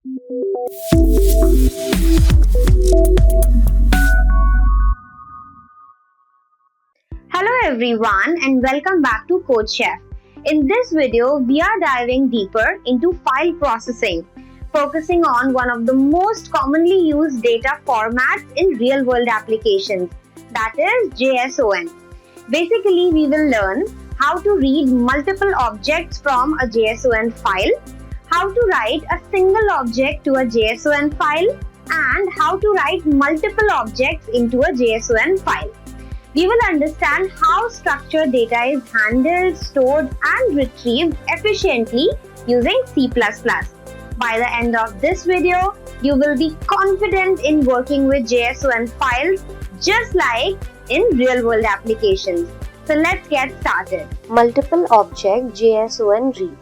Hello everyone and welcome back to CodeChef. In this video, we are diving deeper into file processing, focusing on one of the most commonly used data formats in real-world applications, that is JSON. Basically, we will learn how to read multiple objects from a JSON file, how to write a single object to a JSON file, and how to write multiple objects into a JSON file. We will understand how structured data is handled, stored, and retrieved efficiently using C++. By the end of this video, you will be confident in working with JSON files just like in real-world applications. So let's get started. Multiple object JSON read.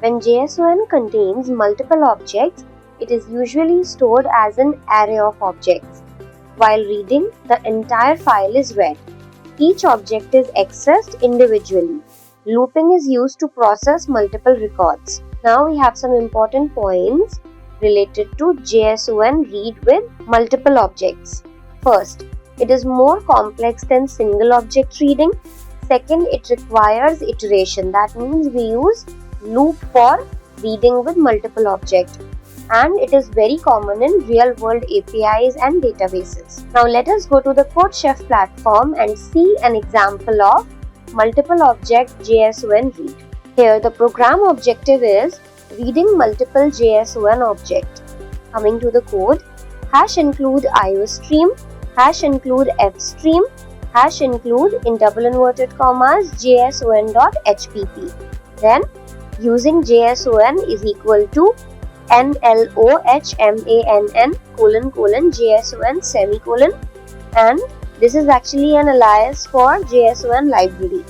When JSON contains multiple objects, it is usually stored as an array of objects. While reading, the entire file is read. Each object is accessed individually. Looping is used to process multiple records. Now we have some important points related to JSON read with multiple objects. First, it is more complex than single object reading. Second, it requires iteration. That means we use loop for reading with multiple objects. And it is very common in real-world APIs and databases. Now let us go to the CodeChef platform and see an example of multiple object JSON read. Here the program objective is reading multiple JSON object. Coming to the code, #include IOStream, #include fstream, #include in double inverted commas JSON.hpp. Then using JSON is equal to NLOHMANN : JSON semicolon, and this is actually an alias for JSON library.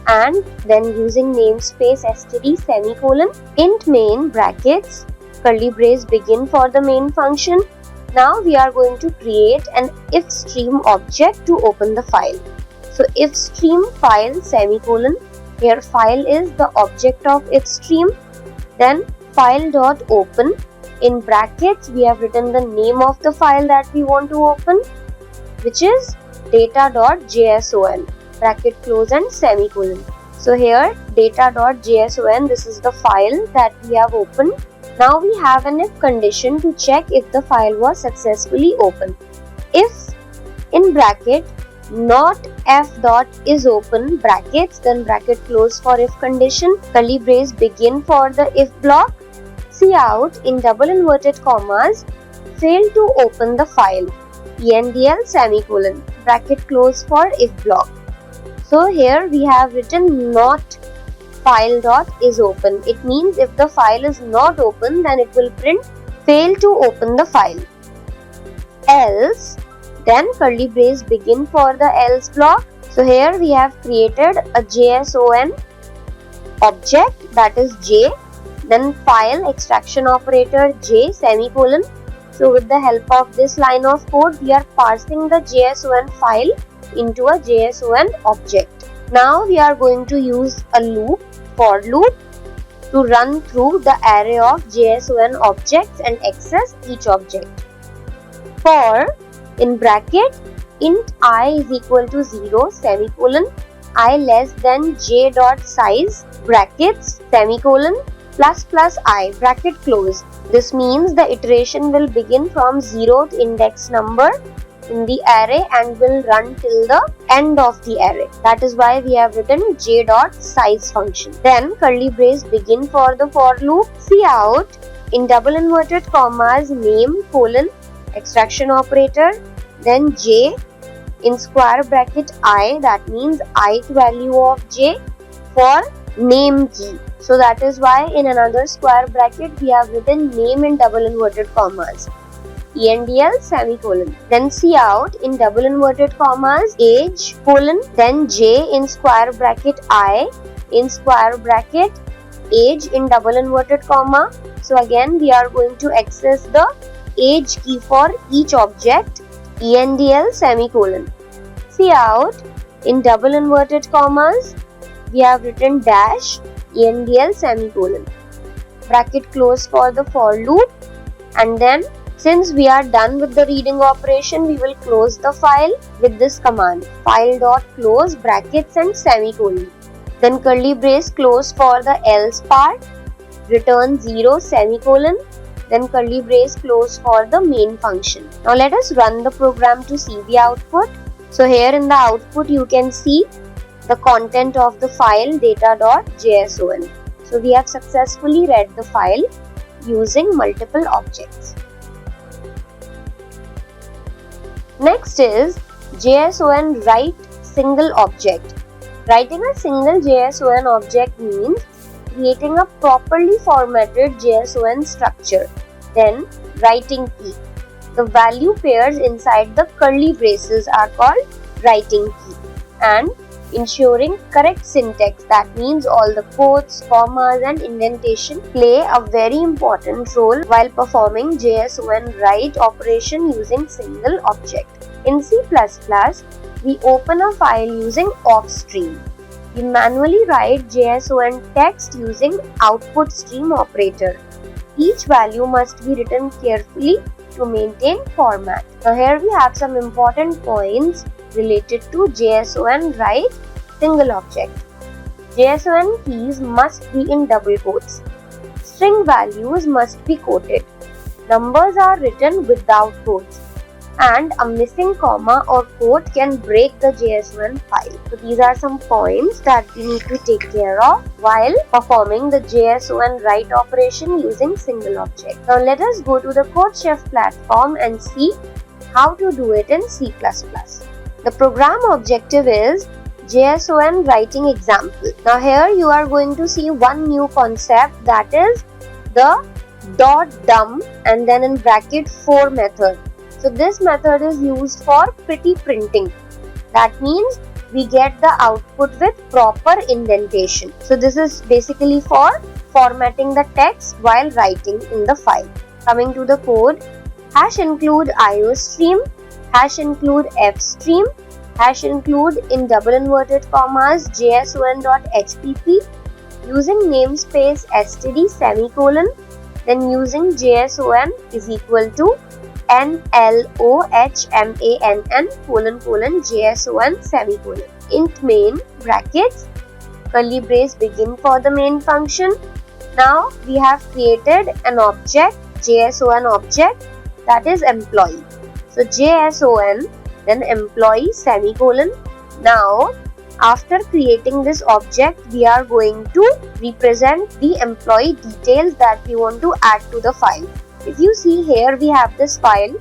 And then using namespace std semicolon, int main brackets, curly brace begin for the main function. Now we are going to create an ifstream object to open the file. So ifstream file semicolon, here file is the object of ifstream, then file.open, in brackets we have written the name of the file that we want to open, which is data.json, bracket close and semicolon. So here data.json, this is the file that we have opened. Now we have an if condition to check if the file was successfully opened. If in bracket not f.isOpen brackets, then bracket close for if condition, curly brace begin for the if block, cout in double inverted commas, fail to open the file, endl semicolon, bracket close for if block. So here we have written not file.isOpen. It means if the file is not open, then it will print fail to open the file. Else, then curly brace begin for the else block. So here we have created a JSON object, that is J, then file extraction operator J semicolon. So with the help of this line of code, we are parsing the JSON file into a JSON object. Now we are going to use a loop, for loop, to run through the array of JSON objects and access each object. For in bracket int I is equal to 0 semicolon, I less than j dot size brackets semicolon plus I bracket close. This means the iteration will begin from 0th index number in the array and will run till the end of the array. That is why we have written j dot size function. Then curly brace begin for the for loop, cout in double inverted commas name colon extraction operator, then j in square bracket I, that means ith value of j, for name key. So that is why in another square bracket we have written name in double inverted commas, endl semicolon, then cout in double inverted commas age colon, then j in square bracket I in square bracket age in double inverted comma. So again we are going to access the age key for each object, endl semicolon. Cout in double inverted commas we have written dash endl semicolon, bracket close for the for loop, And then since we are done with the reading operation, we will close the file with this command, file.close brackets and semicolon. Then curly brace close for the else part, return 0 semicolon, then curly brace close for the main function. Now let us run the program to see the output. So here in the output you can see the content of the file data.json. So we have successfully read the file using multiple objects. Next is JSON Write single object. Writing a single JSON object means creating a properly formatted JSON structure. Then writing key. The value pairs inside the curly braces are called writing key. And ensuring correct syntax, that means all the quotes, commas and indentation play a very important role while performing JSON write operation using single object. In C++, we open a file using offstream. We manually write JSON text using output stream operator. Each value must be written carefully to maintain format. Now here we have some important points related to JSON write single object. JSON keys must be in double quotes. String values must be quoted. Numbers are written without quotes. And a missing comma or quote can break the JSON file. So these are some points that we need to take care of while performing the JSON write operation using single object. Now let us go to the CodeChef platform and see how to do it in C++. The program objective is JSON writing example. Now here you are going to see one new concept, that is the .dum and then in bracket 4 method. So this method is used for pretty printing. That means we get the output with proper indentation. So this is basically for formatting the text while writing in the file. Coming to the code, hash include iostream, hash include fstream, hash include in double inverted commas json.hpp, using namespace std semicolon, then using json is equal to nlohmann : json semicolon. Int main brackets, curly brace begin for the main function. Now we have created an object, JSON object, that is employee. So JSON then employee semicolon. Now after creating this object, we are going to represent the employee details that we want to add to the file. If you see here, we have this file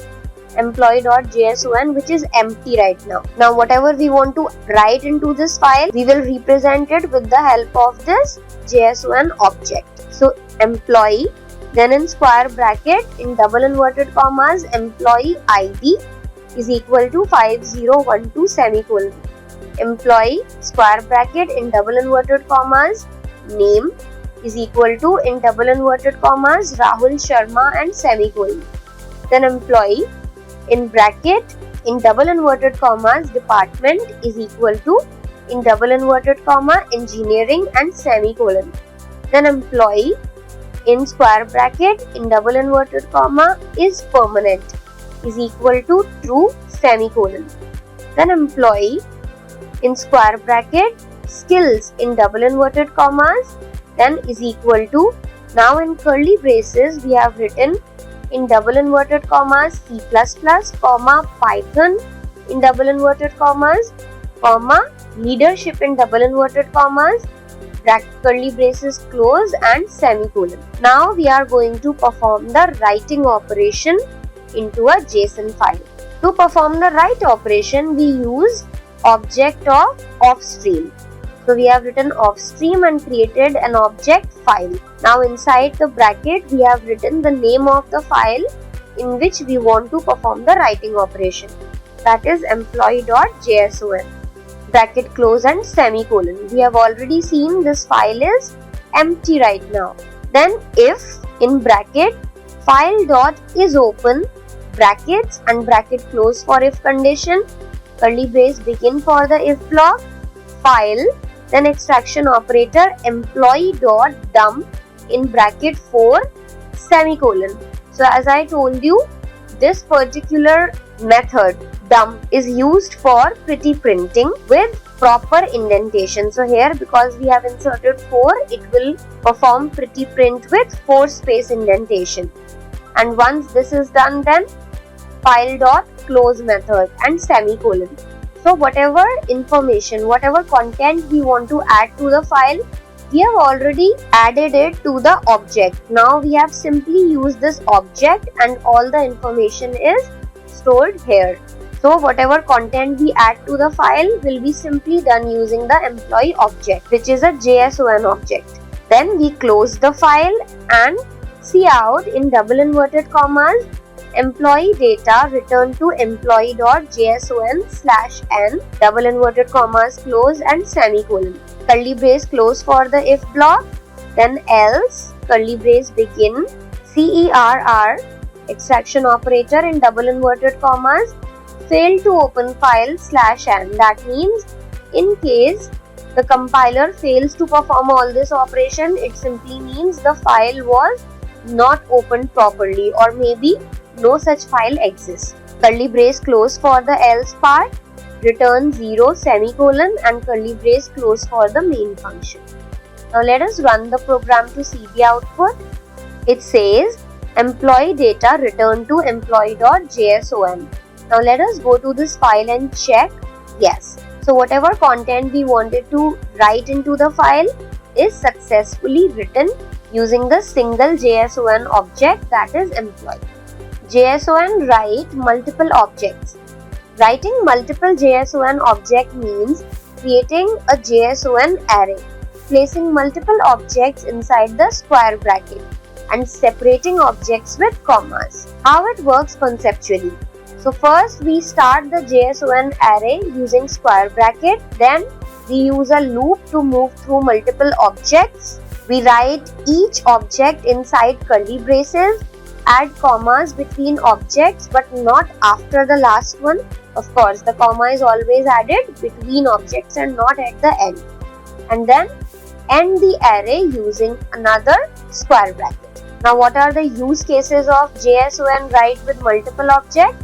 employee.json which is empty right now. Now whatever we want to write into this file, we will represent it with the help of this JSON object. So employee, then in square bracket in double inverted commas employee ID is equal to 5012 semicolon. Employee square bracket in double inverted commas name is equal to in double inverted commas Rahul Sharma and semicolon. Then employee in bracket in double inverted commas department is equal to in double inverted comma engineering and semicolon. Then employee in square bracket in double inverted comma is permanent is equal to true semicolon. Then employee in square bracket skills in double inverted commas then is equal to, now in curly braces we have written in double inverted commas C++, comma Python in double inverted commas, comma leadership in double inverted commas, curly braces close and semicolon. Now we are going to perform the writing operation into a JSON file. To perform the write operation, we use object of offstream. So we have written offstream and created an object file. Now inside the bracket we have written the name of the file in which we want to perform the writing operation, that is employee.json, bracket close and semicolon. We have already seen this file is empty right now. Then if in bracket file.is open, brackets and bracket close for if condition, curly brace begin for the if block, file, then extraction operator employee.dump in bracket 4 semicolon. So as I told you, this particular method dump is used for pretty printing with proper indentation. So here, because we have inserted 4, it will perform pretty print with 4 space indentation. And once this is done, then file dot close method and semicolon. So whatever information, whatever content we want to add to the file, we have already added it to the object. Now we have simply used this object and all the information is stored here. So whatever content we add to the file will be simply done using the employee object, which is a JSON object. Then we close the file and see out in double inverted commas employee data return to employee.json/n double inverted commas close and semicolon. Curly brace close for the if block, then else curly brace begin CERR extraction operator in double inverted commas fail to open file /n. That means in case the compiler fails to perform all this operation, it simply means the file was not opened properly, or maybe no such file exists. Curly brace close for the else part, return 0 semicolon and curly brace close for the main function. Now let us run the program to see the output. It says employee data return to employee.json. Now let us go to this file and check. Yes. So whatever content we wanted to write into the file is successfully written using the single JSON object, that is employee. JSON write multiple objects. Writing multiple JSON object means creating a JSON array, placing multiple objects inside the square bracket and separating objects with commas. How it works conceptually. So first we start the JSON array using square bracket, then we use a loop to move through multiple objects. We write each object inside curly braces, add commas between objects but not after the last one. Of course, the comma is always added between objects and not at the end. And then end the array using another square bracket. Now what are the use cases of JSON write with multiple objects?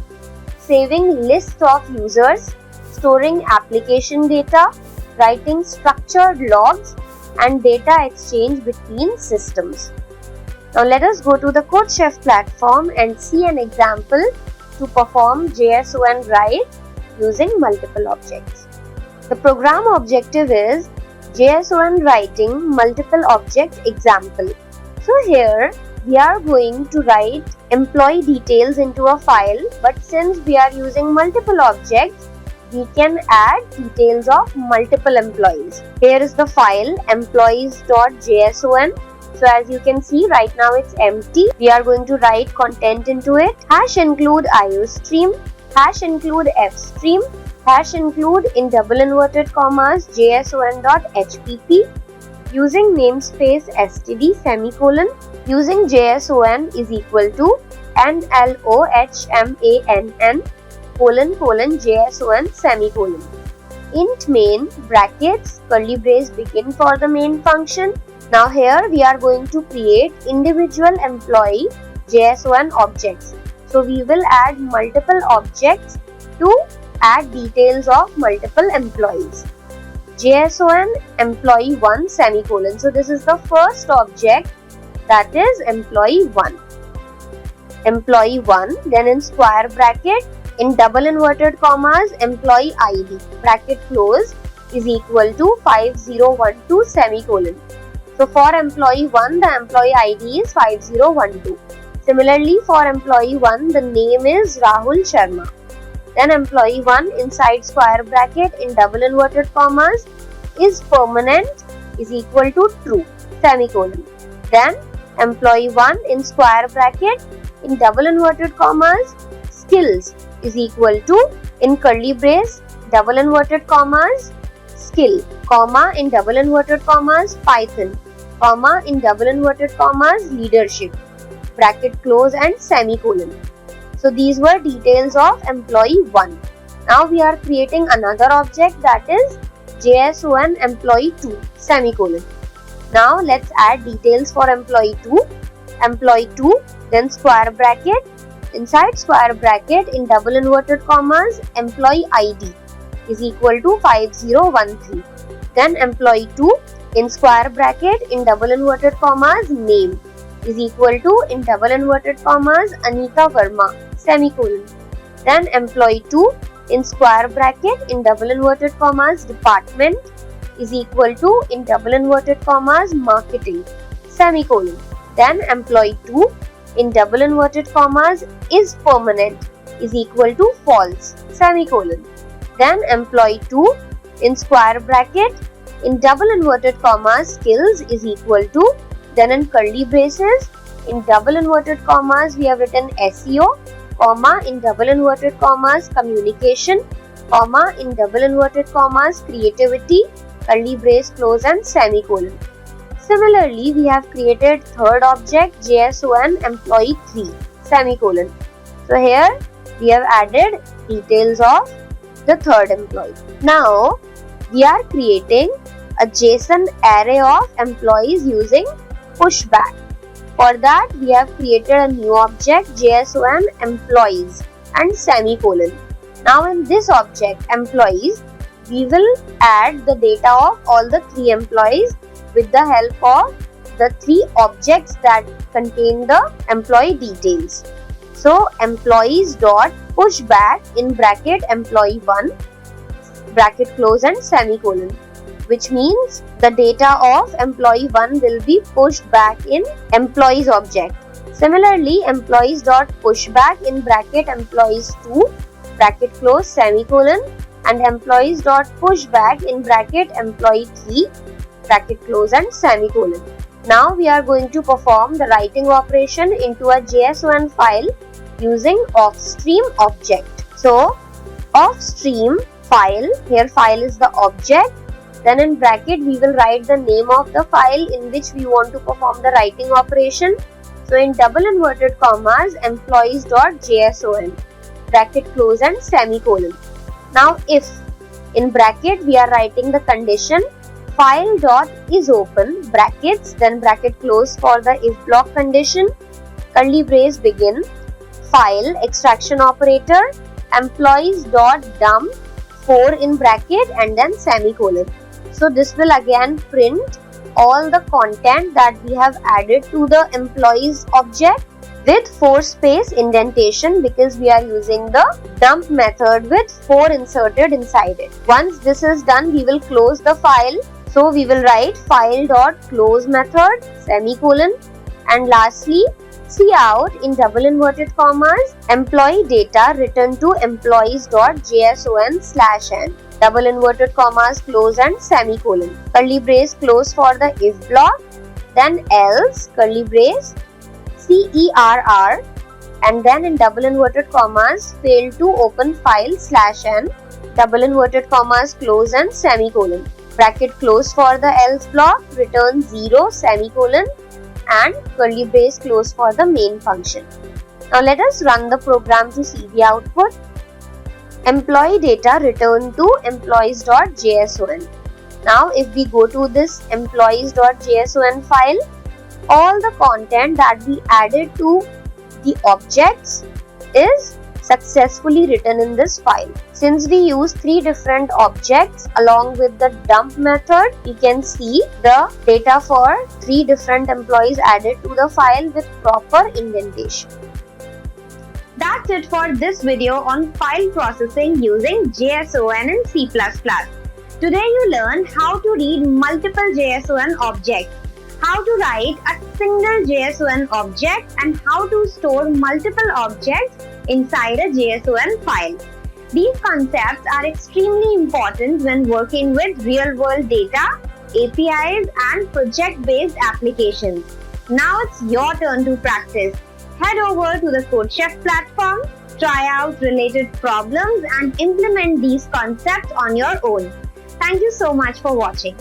Saving list of users, storing application data, writing structured logs, and data exchange between systems. Now let us go to the CodeChef platform and see an example to perform JSON write using multiple objects. The program objective is JSON writing multiple object example. So here we are going to write employee details into a file, but since we are using multiple objects, we can add details of multiple employees. Here is the file employees.json. So as you can see, right now it's empty. We are going to write content into it. #include iostream, #include fstream, #include in double inverted commas json.hpp, using namespace std semicolon, using json is equal to nlohmann ::json semicolon. Int main brackets curly brace begin for the main function. Now here we are going to create individual employee JSON objects. So we will add multiple objects to add details of multiple employees. JSON employee 1 semicolon. So this is the first object, that is employee 1. Employee 1, then in square bracket in double inverted commas employee ID bracket close is equal to 5012 semicolon. So for employee 1, the employee ID is 5012. Similarly, for employee 1, the name is Rahul Sharma. Then employee 1 inside square bracket in double inverted commas is permanent is equal to true semicolon. Then employee 1 in square bracket in double inverted commas skills is equal to in curly brace double inverted commas skill, comma in double inverted commas Python, comma in double inverted commas leadership, bracket close and semicolon. So these were details of employee 1. Now we are creating another object, that is JSON employee 2 semicolon. Now let's add details for employee 2. employee 2, then square bracket. Inside square bracket in double inverted commas, employee ID is equal to 5013. Then employee 2 in square bracket in double inverted commas, name is equal to in double inverted commas, Anika Verma, semicolon. Then employee 2 in square bracket in double inverted commas, department is equal to in double inverted commas, marketing, semicolon. Then employee 2 in double inverted commas, is permanent is equal to false, semicolon. Then employee 2 in square bracket in double inverted commas, skills is equal to, then in curly braces in double inverted commas we have written SEO, comma in double inverted commas, communication, comma in double inverted commas, creativity, curly brace close and semicolon. Similarly, we have created third object JSON employee 3, semicolon. So here we have added details of the third employee. Now we are creating a JSON array of employees using pushback. For that we have created a new object JSON employees and semicolon. Now in this object employees, we will add the data of all the 3 employees with the help of the 3 objects that contain the employee details. So employees dot pushback in bracket employee 1 bracket close and semicolon, which means the data of employee 1 will be pushed back in employees object. Similarly, employees dot pushback in bracket employees 2 bracket close semicolon and employees dot pushback in bracket employee 3 bracket close and semicolon. Now we are going to perform the writing operation into a JSON file using offstream object. So offstream file, here file is the object, then in bracket we will write the name of the file in which we want to perform the writing operation. So in double inverted commas employees.json bracket close and semicolon. Now if in bracket we are writing the condition file dot is open brackets, then bracket close for the if block condition, curly brace begin, file extraction operator, employees dot dump 4 in bracket and then semicolon. So this will again print all the content that we have added to the employees object with 4 space indentation because we are using the dump method with 4 inserted inside it. Once this is done, we will close the file. So we will write file dot close method semicolon and lastly cout in double inverted commas employee data return to employees.json/n double inverted commas close and semicolon, curly brace close for the if block, then else curly brace CERR and then in double inverted commas fail to open file /n double inverted commas close and semicolon, bracket close for the else block, return 0 semicolon and curly brace close for the main function. Now let us run the program to see the output. Employee data returned to employees.json. Now if we go to this employees.json file, all the content that we added to the objects is successfully written in this file. Since we use 3 different objects along with the dump method, we can see the data for 3 different employees added to the file with proper indentation. That's it for this video on file processing using JSON and C++. Today you learned how to read multiple JSON objects, how to write a single JSON object and how to store multiple objects inside a JSON file. These concepts are extremely important when working with real-world data, APIs and project-based applications. Now it's your turn to practice. Head over to the CodeChef platform, try out related problems and implement these concepts on your own. Thank you so much for watching.